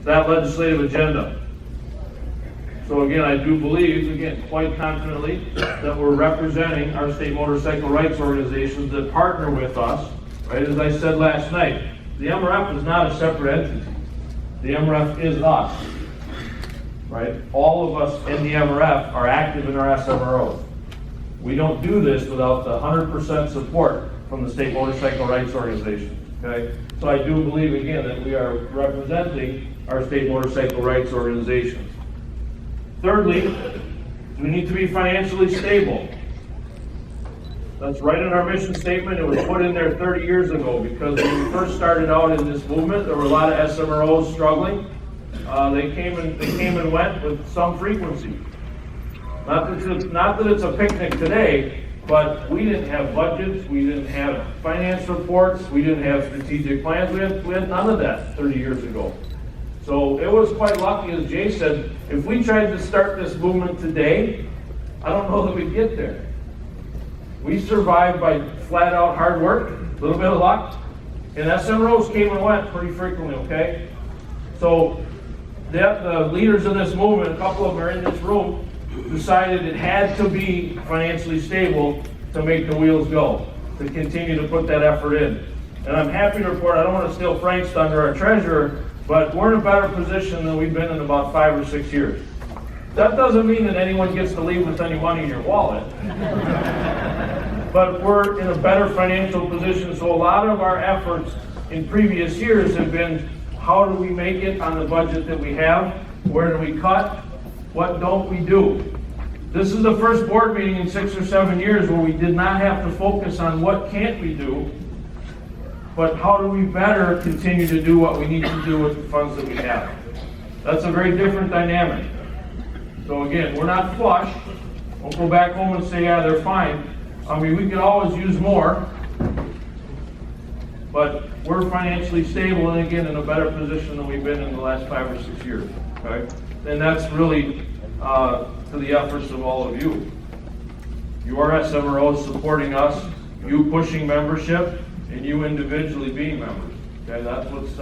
that legislative agenda. So again, I do believe, again, quite confidently, that we're representing our state motorcycle rights organizations that partner with us, right? As I said last night, the MRF is not a separate entity. The MRF is us, right? All of us in the MRF are active in our SMROs. We don't do this without the 100% support from the state motorcycle rights organization, okay? So I do believe, again, that we are representing our state motorcycle rights organizations. Thirdly, we need to be financially stable. That's right in our mission statement. It was put in there 30 years ago because when we first started out in this movement, there were a lot of SMROs struggling. They came and went with some frequency. Not that it's a picnic today, but we didn't have budgets, we didn't have finance reports, we didn't have strategic plans. We had none of that 30 years ago. So it was quite lucky, as Jay said, if we tried to start this movement today, I don't know that we'd get there. We survived by flat out hard work, a little bit of luck, and SMROs came and went pretty frequently, okay? So the leaders of this movement, a couple of them are in this room, decided it had to be financially stable to make the wheels go, to continue to put that effort in. And I'm happy to report, I don't want to steal Frank's thunder, our treasurer, but we're in a better position than we've been in about 5 or 6 years. That doesn't mean that anyone gets to leave with any money in your wallet. But we're in a better financial position, so a lot of our efforts in previous years have been, how do we make it on the budget that we have? Where do we cut? What don't we do? This is the first board meeting in 6 or 7 years where we did not have to focus on what can't we do, but how do we better continue to do what we need to do with the funds that we have. That's a very different dynamic. So again, we're not flush. We'll go back home and say, yeah, they're fine. I mean, we could always use more, but we're financially stable and again in a better position than we've been in the last 5 or 6 years, okay? And that's really to the efforts of all of you. Your SMROs supporting us, you pushing membership, and you individually being members. Okay, that's what's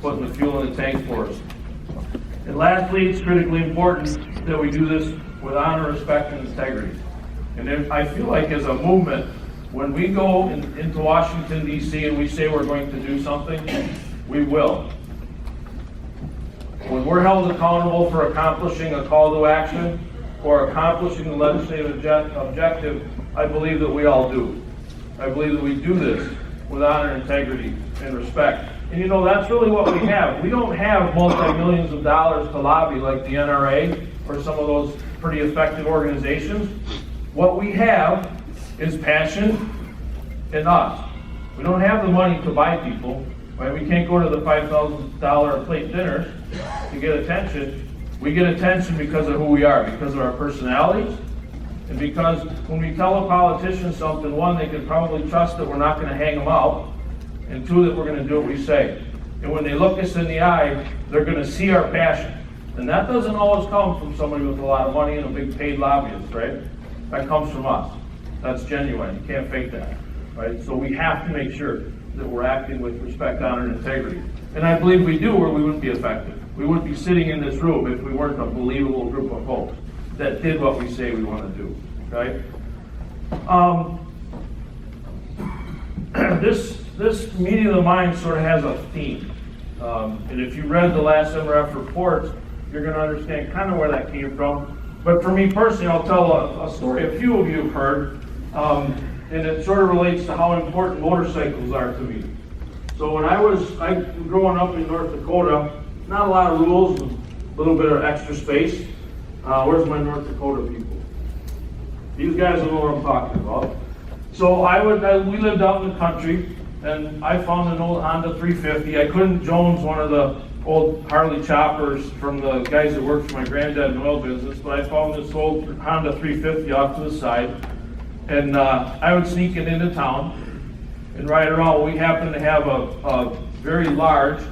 putting the fuel in the tank for us. And lastly, it's critically important that we do this with honor, respect, and integrity. And if, I feel like as a movement, when we go into Washington, D.C. and we say we're going to do something, we will. When we're held accountable for accomplishing a call to action or accomplishing the legislative objective, I believe that we all do. I believe that we do this with honor, integrity, and respect. And you know, that's really what we have. We don't have multi-millions of dollars to lobby like the NRA or some of those pretty effective organizations. What we have is passion and us. We don't have the money to buy people, right? We can't go to the $5,000 a plate dinners to get attention. We get attention because of who we are, because of our personalities, and because when we tell a politician something, one, they can probably trust that we're not going to hang them out, and two, that we're going to do what we say. And when they look us in the eye, they're going to see our passion. And that doesn't always come from somebody with a lot of money and a big paid lobbyist, right? That comes from us. That's genuine. You can't fake that, right? So we have to make sure that we're acting with respect, honor, and integrity. And I believe we do, or we wouldn't be effective. We wouldn't be sitting in this room if we weren't a believable group of folks that did what we say we want to do, right? This meeting of the mind sort of has a theme. And if you read the last MRF report, you're going to understand kind of where that came from. But for me personally, I'll tell a story a few of you have heard, and it sort of relates to how important motorcycles are to me. So when I was growing up in North Dakota, not a lot of rules, a little bit of extra space. Where's my North Dakota people? These guys will know what I'm talking about. So we lived out in the country, and I found an old Honda 350. I couldn't Jones one of the old Harley choppers from the guys that worked for my granddad in the oil business, but I found this old Honda 350 off to the side, and I would sneak it into town and ride around. We happened to have a very large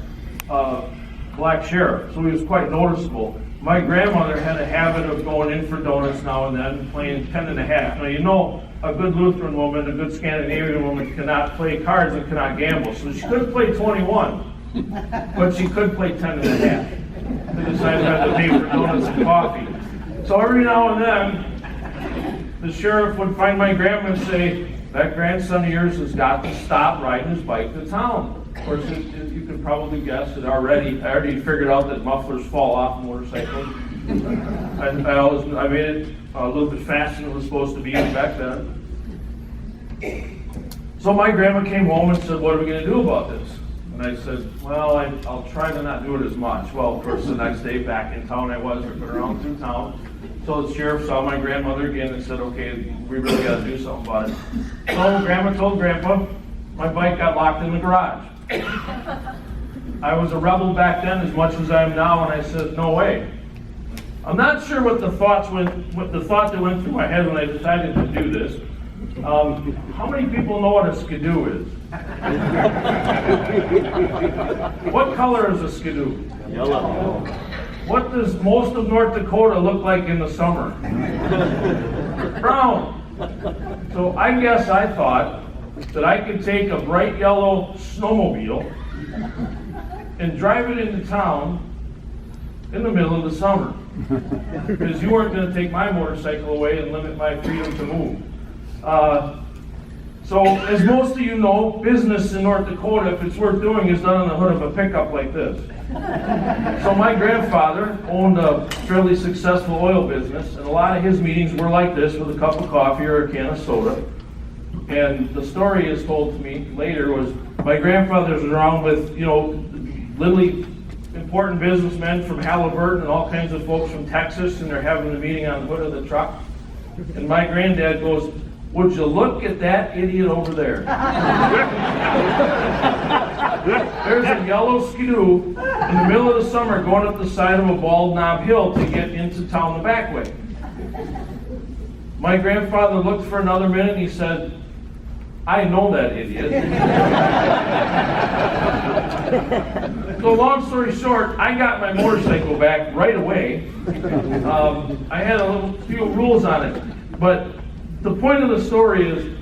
black sheriff, so he was quite noticeable. My grandmother had a habit of going in for donuts now and then, playing 10 and a half. Now, you know, a good Lutheran woman, a good Scandinavian woman cannot play cards and cannot gamble. So she couldn't play 21. but she could play 10 and a half. They decided to have to pay for donuts and coffee. So every now and then, the sheriff would find my grandma and say, that grandson of yours has got to stop riding his bike to town. Of course, you can probably guess that I already figured out that mufflers fall off motorcycles. I made it a little bit faster than it was supposed to be back then. So my grandma came home and said, what are we going to do about this? And I said, well, I'll try to not do it as much. Well, of course, the next day back in town I was, ripping around through town. So the sheriff saw my grandmother again and said, okay, we really got to do something about it. So Grandma told Grandpa, my bike got locked in the garage. I was a rebel back then as much as I am now, and I said, no way. I'm not sure what the thought that went through my head when I decided to do this. How many people know what a skidoo is? What color is a skidoo? Yellow. What does most of North Dakota look like in the summer? Brown. So I guess I thought that I could take a bright yellow snowmobile and drive it into town in the middle of the summer. Because you weren't going to take my motorcycle away and limit my freedom to move. So as most of you know, business in North Dakota, if it's worth doing, is done on the hood of a pickup like this. So my grandfather owned a fairly successful oil business, and a lot of his meetings were like this with a cup of coffee or a can of soda. And the story is told to me later was my grandfather was around with, literally important businessmen from Halliburton and all kinds of folks from Texas, and they're having a meeting on the hood of the truck. And my granddad goes, would you look at that idiot over there? There's a yellow skidoo in the middle of the summer going up the side of a bald knob hill to get into town the back way. My grandfather looked for another minute and he said, I know that idiot. So long story short, I got my motorcycle back right away. I had a few rules on it, but the point of the story is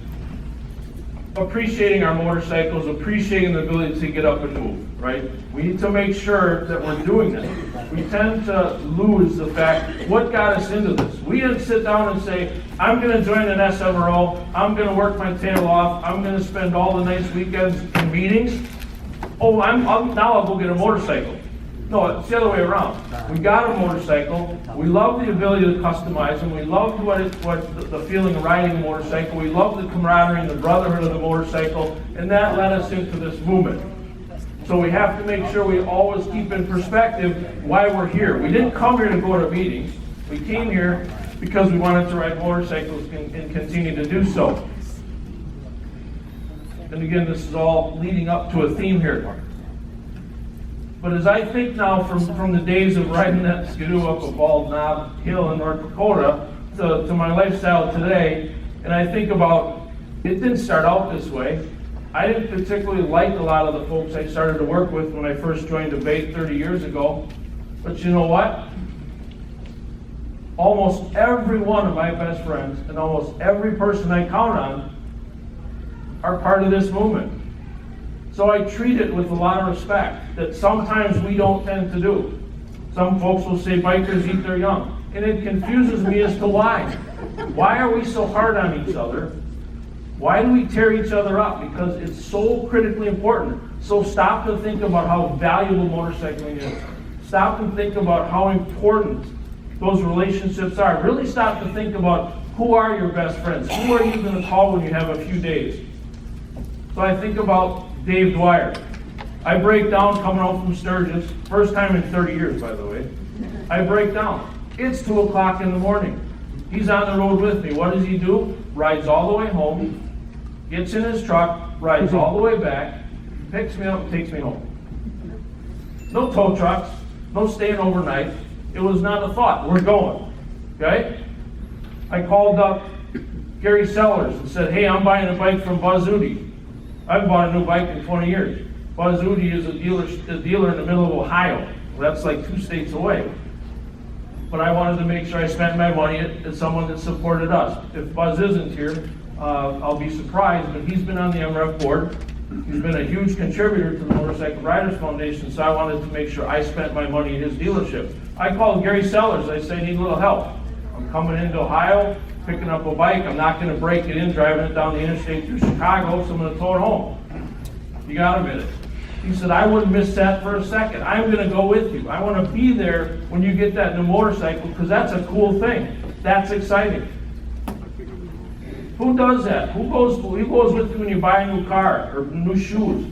appreciating our motorcycles, appreciating the ability to get up and move, right? We need to make sure that we're doing that. We tend to lose the fact, what got us into this? We didn't sit down and say, I'm going to join an SMRO, I'm going to work my tail off, I'm going to spend all the nice weekends in meetings. Oh, now I'll go get a motorcycle. No, it's the other way around. We got a motorcycle. We love the ability to customize them. We love the feeling of riding a motorcycle. We love the camaraderie and the brotherhood of the motorcycle, and that led us into this movement. So we have to make sure we always keep in perspective why we're here. We didn't come here to go to meetings. We came here because we wanted to ride motorcycles and continue to do so. And again, this is all leading up to a theme here. But as I think now from the days of riding that skidoo up a bald knob hill in North Dakota to my lifestyle today, and I think about, it didn't start out this way. I didn't particularly like a lot of the folks I started to work with when I first joined debate 30 years ago. But you know what? Almost every one of my best friends and almost every person I count on are part of this movement. So I treat it with a lot of respect that sometimes we don't tend to do. Some folks will say bikers eat their young. And it confuses me as to why. Why are we so hard on each other? Why do we tear each other up? Because it's so critically important. So stop to think about how valuable motorcycling is. Stop and think about how important those relationships are. Really stop to think about who are your best friends? Who are you going to call when you have a few days? So I think about Dave Dwyer. I break down coming home from Sturgis, first time in 30 years, by the way. I break down. It's 2 o'clock in the morning. He's on the road with me. What does he do? Rides all the way home, gets in his truck, rides all the way back, picks me up and takes me home. No tow trucks, no staying overnight. It was not a thought. We're going. Okay? I called up Gary Sellers and said, hey, I'm buying a bike from Buzz Udi. I've bought a new bike in 20 years. Buzz Udi is a dealer in the middle of Ohio. That's like 2 states away. But I wanted to make sure I spent my money at someone that supported us. If Buzz isn't here, I'll be surprised, but he's been on the MREF board. He's been a huge contributor to the Motorcycle Riders Foundation, so I wanted to make sure I spent my money in his dealership. I called Gary Sellers. I said, I need a little help. I'm coming into Ohio, picking up a bike. I'm not going to break it in, driving it down the interstate through Chicago, so I'm going to tow it home. You got a minute? He said, I wouldn't miss that for a second. I'm going to go with you. I want to be there when you get that new motorcycle, because that's a cool thing. That's exciting. Who does that? Who goes with you when you buy a new car or new shoes?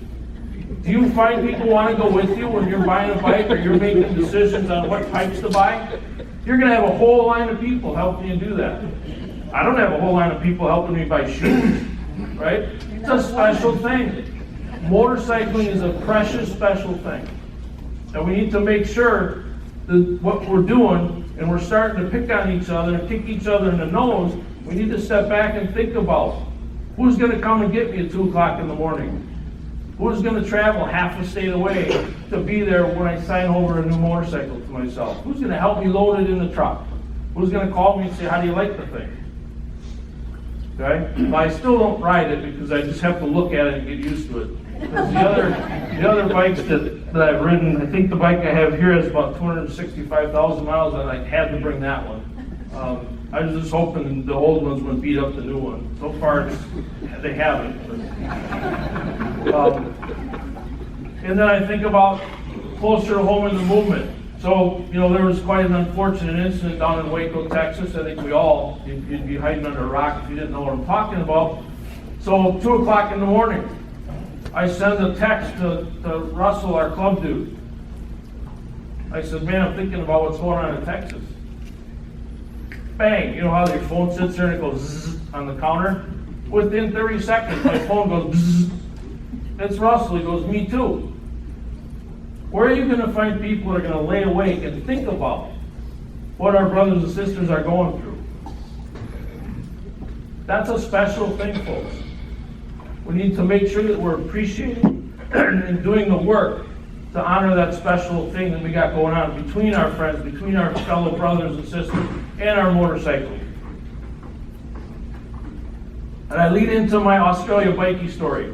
Do you find people want to go with you when you're buying a bike or you're making decisions on what types to buy? You're going to have a whole line of people helping you do that. I don't have a whole line of people helping me buy shoes, right? It's a special thing. Motorcycling is a precious, special thing. And we need to make sure that what we're doing, and we're starting to pick on each other and kick each other in the nose, we need to step back and think about who's going to come and get me at 2 o'clock in the morning. Who's going to travel half a state away to be there when I sign over a new motorcycle to myself? Who's going to help me load it in the truck? Who's going to call me and say, how do you like the thing? Okay? But I still don't ride it because I just have to look at it and get used to it. Because the other bikes that I've ridden, I think the bike I have here is about 265,000 miles, and I had to bring that one. I was just hoping the old ones would beat up the new one. So far, they haven't. And then I think about closer to home in the movement. So, there was quite an unfortunate incident down in Waco, Texas. I think you'd be hiding under a rock if you didn't know what I'm talking about. So, 2 o'clock in the morning, I send a text to Russell, our club dude. I said, man, I'm thinking about what's going on in Texas. Bang, you know how your phone sits there and it goes zzz on the counter? Within 30 seconds, my phone goes zzz. It's Russell. He goes, me too. Where are you going to find people that are going to lay awake and think about what our brothers and sisters are going through? That's a special thing, folks. We need to make sure that we're appreciating and doing the work to honor that special thing that we got going on between our friends, between our fellow brothers and sisters, and our motorcycling. And I lead into my Australia bikie story.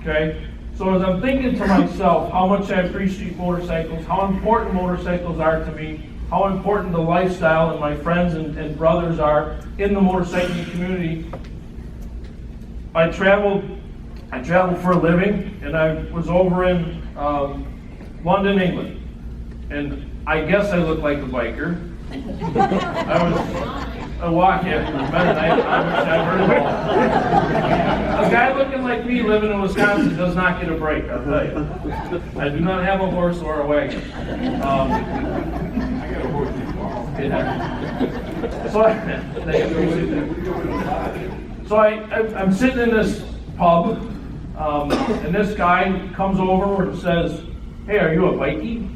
Okay? So as I'm thinking to myself how much I appreciate motorcycles, how important motorcycles are to me, how important the lifestyle and my friends and brothers are in the motorcycling community, I traveled for a living, and I was over in London, England. And I guess I look like a biker. I walk in, I've heard it all. A guy looking like me living in Wisconsin does not get a break, I'll tell you. I do not have a horse or a wagon. I got a horse tomorrow. So I'm sitting in this pub, and this guy comes over and says, hey, are you a bikie?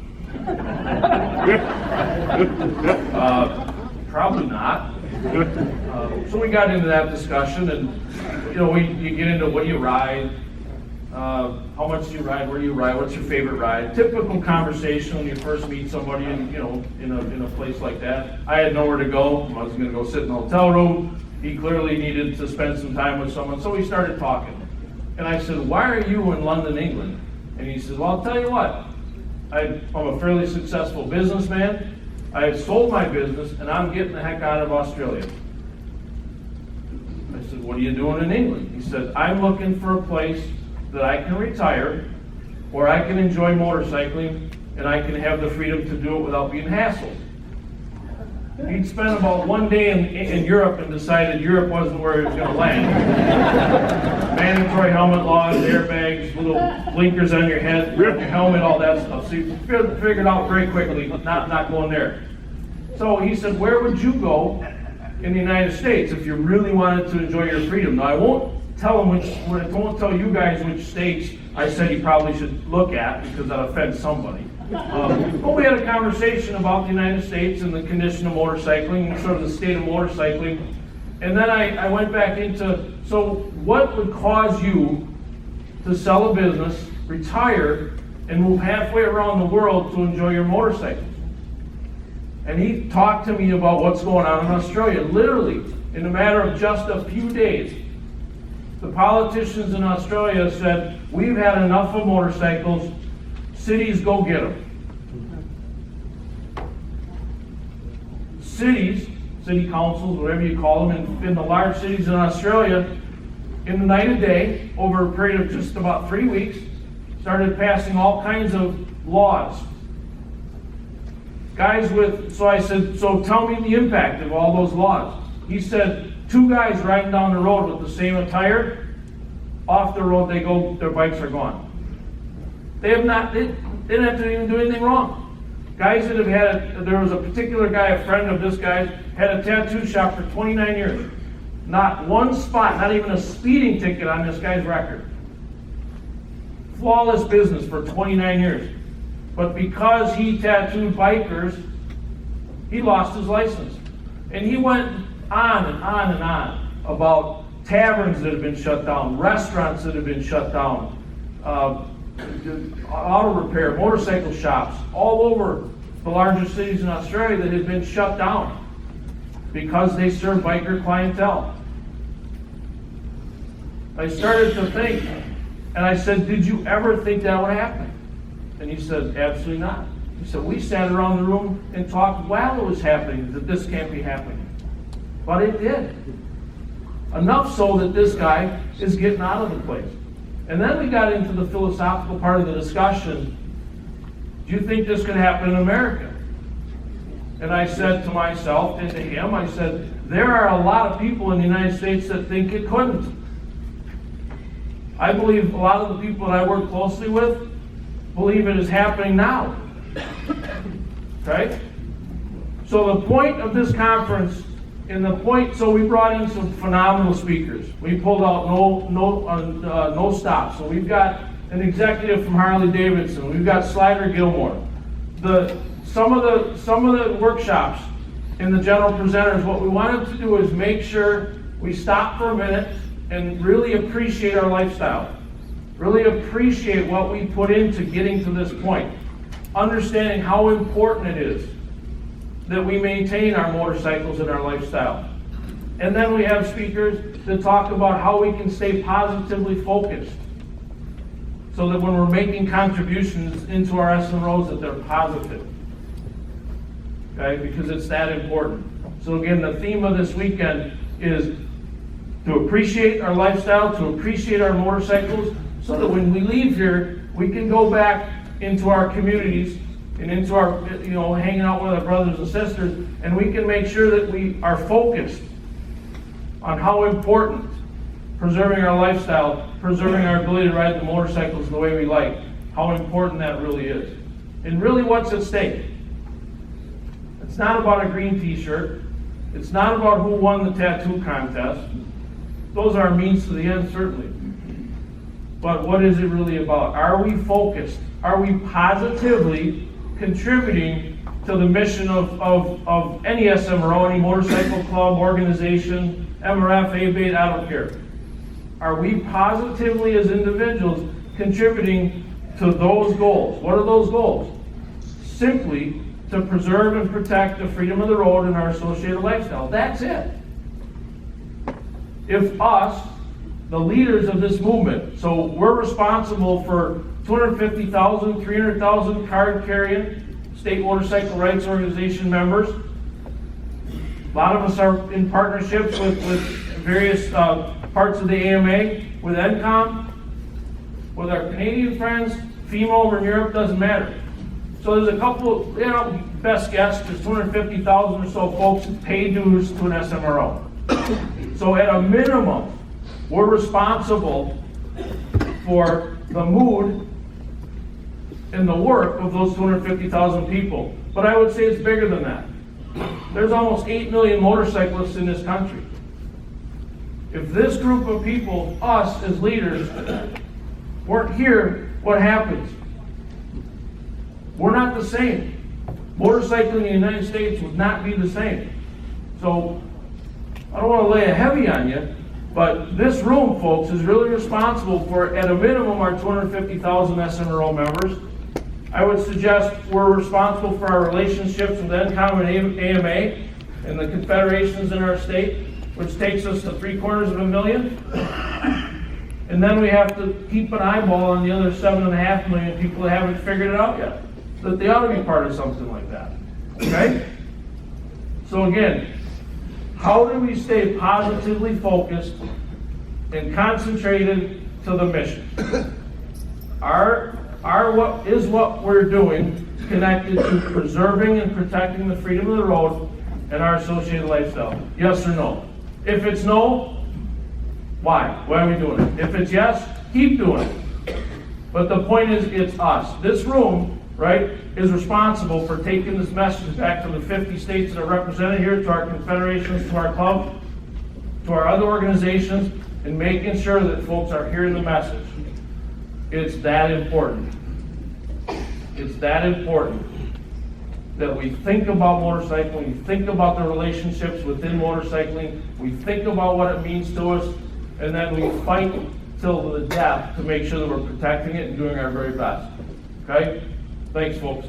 Probably not. So we got into that discussion, and you get into what do you ride, how much do you ride, where do you ride, what's your favorite ride? Typical conversation when you first meet somebody in a place like that. I had nowhere to go. I was going to go sit in a hotel room. He clearly needed to spend some time with someone, so we started talking. And I said, why are you in London, England? And he said, well, I'll tell you what. I'm a fairly successful businessman. I have sold my business, and I'm getting the heck out of Australia. I said, what are you doing in England? He said, I'm looking for a place that I can retire, where I can enjoy motorcycling, and I can have the freedom to do it without being hassled. He'd spent about one day in Europe and decided Europe wasn't where he was going to land. Mandatory helmet laws, airbags, little blinkers on your head, your helmet, all that stuff. So he figured out very quickly, not going there. So he said, where would you go in the United States if you really wanted to enjoy your freedom? Now, I won't tell you guys which states I said he probably should look at, because that offends somebody. But we had a conversation about the United States and the condition of motorcycling and sort of the state of motorcycling. And then I went back into, so what would cause you to sell a business, retire, and move halfway around the world to enjoy your motorcycles? And he talked to me about what's going on in Australia. Literally, in a matter of just a few days, The politicians in Australia said, we've had enough of motorcycles, cities go get them. Cities, city councils, whatever you call them, in the large cities in Australia, in the night and day, over a period of just about 3 weeks, started passing all kinds of laws. So I said, so tell me the impact of all those laws. He said, 2 guys riding down the road with the same attire, off the road they go, their bikes are gone. They didn't have to even do anything wrong. Guys that have there was a particular guy, a friend of this guy's, had a tattoo shop for 29 years. Not one spot, not even a speeding ticket on this guy's record. Flawless business for 29 years. But because he tattooed bikers, he lost his license. And he went on and on and on about taverns that have been shut down, restaurants that have been shut down, auto repair, motorcycle shops, all over the larger cities in Australia that had been shut down because they serve biker clientele. I started to think, and I said, did you ever think that would happen? And he said, absolutely not. He said, we sat around the room and talked while it was happening that this can't be happening. But it did. Enough so that this guy is getting out of the place. And then we got into the philosophical part of the discussion. Do you think this could happen in America? And I said to myself and to him, I said, there are a lot of people in the United States that think it couldn't. I believe a lot of the people that I work closely with believe it is happening now. Right? So the point of this conference, so we brought in some phenomenal speakers. We pulled out no stops. So we've got an executive from Harley Davidson. We've got Slider Gilmore. Some of the workshops and the general presenters, what we wanted to do is make sure we stop for a minute and really appreciate our lifestyle. Really appreciate what we put into getting to this point. Understanding how important it is that we maintain our motorcycles and our lifestyle. And then we have speakers that talk about how we can stay positively focused so that when we're making contributions into our SMROs that they're positive. Okay, because it's that important. So again, the theme of this weekend is to appreciate our lifestyle, to appreciate our motorcycles, so that when we leave here, we can go back into our communities and into our, hanging out with our brothers and sisters, and we can make sure that we are focused on how important preserving our lifestyle, preserving our ability to ride the motorcycles the way we like, how important that really is. And really what's at stake. It's not about a green t-shirt. It's not about who won the tattoo contest. Those are means to the end, certainly. But what is it really about? Are we focused? Are we positively contributing to the mission of any SMRO, any motorcycle club, organization, MRF, ABATE, I don't care. Are we positively as individuals contributing to those goals? What are those goals? Simply to preserve and protect the freedom of the road and our associated lifestyle. That's it. If us, the leaders of this movement, so we're responsible for 250,000, 300,000 card-carrying state motorcycle rights organization members. A lot of us are in partnerships with various parts of the AMA, with NCOM, with our Canadian friends, FEMA over in Europe, doesn't matter. So there's a couple, best guess, there's 250,000 or so folks that pay dues to an SMRO. So at a minimum, we're responsible for the mood and the work of those 250,000 people. But I would say it's bigger than that. There's almost 8 million motorcyclists in this country. If this group of people, us as leaders, weren't here, what happens? We're not the same. Motorcycling in the United States would not be the same. So I don't want to lay a heavy on you, but this room, folks, is really responsible for, at a minimum, our 250,000 SMRO members. I would suggest we're responsible for our relationships with NCOM and AMA and the confederations in our state, which takes us to 750,000. And then we have to keep an eyeball on the other 7.5 million people that haven't figured it out yet, that they ought to be part of something like that, okay? So again, how do we stay positively focused and concentrated to the mission? What we're doing connected to preserving and protecting the freedom of the road and our associated lifestyle? Yes or no? If it's no, why? Why are we doing it? If it's yes, keep doing it. But the point is, it's us. This room, right, is responsible for taking this message back to the 50 states that are represented here, to our confederations, to our club, to our other organizations, and making sure that folks are hearing the message. It's that important. It's that important that we think about motorcycling, we think about the relationships within motorcycling, we think about what it means to us, and then we fight till the death to make sure that we're protecting it and doing our very best. Okay? Thanks, folks.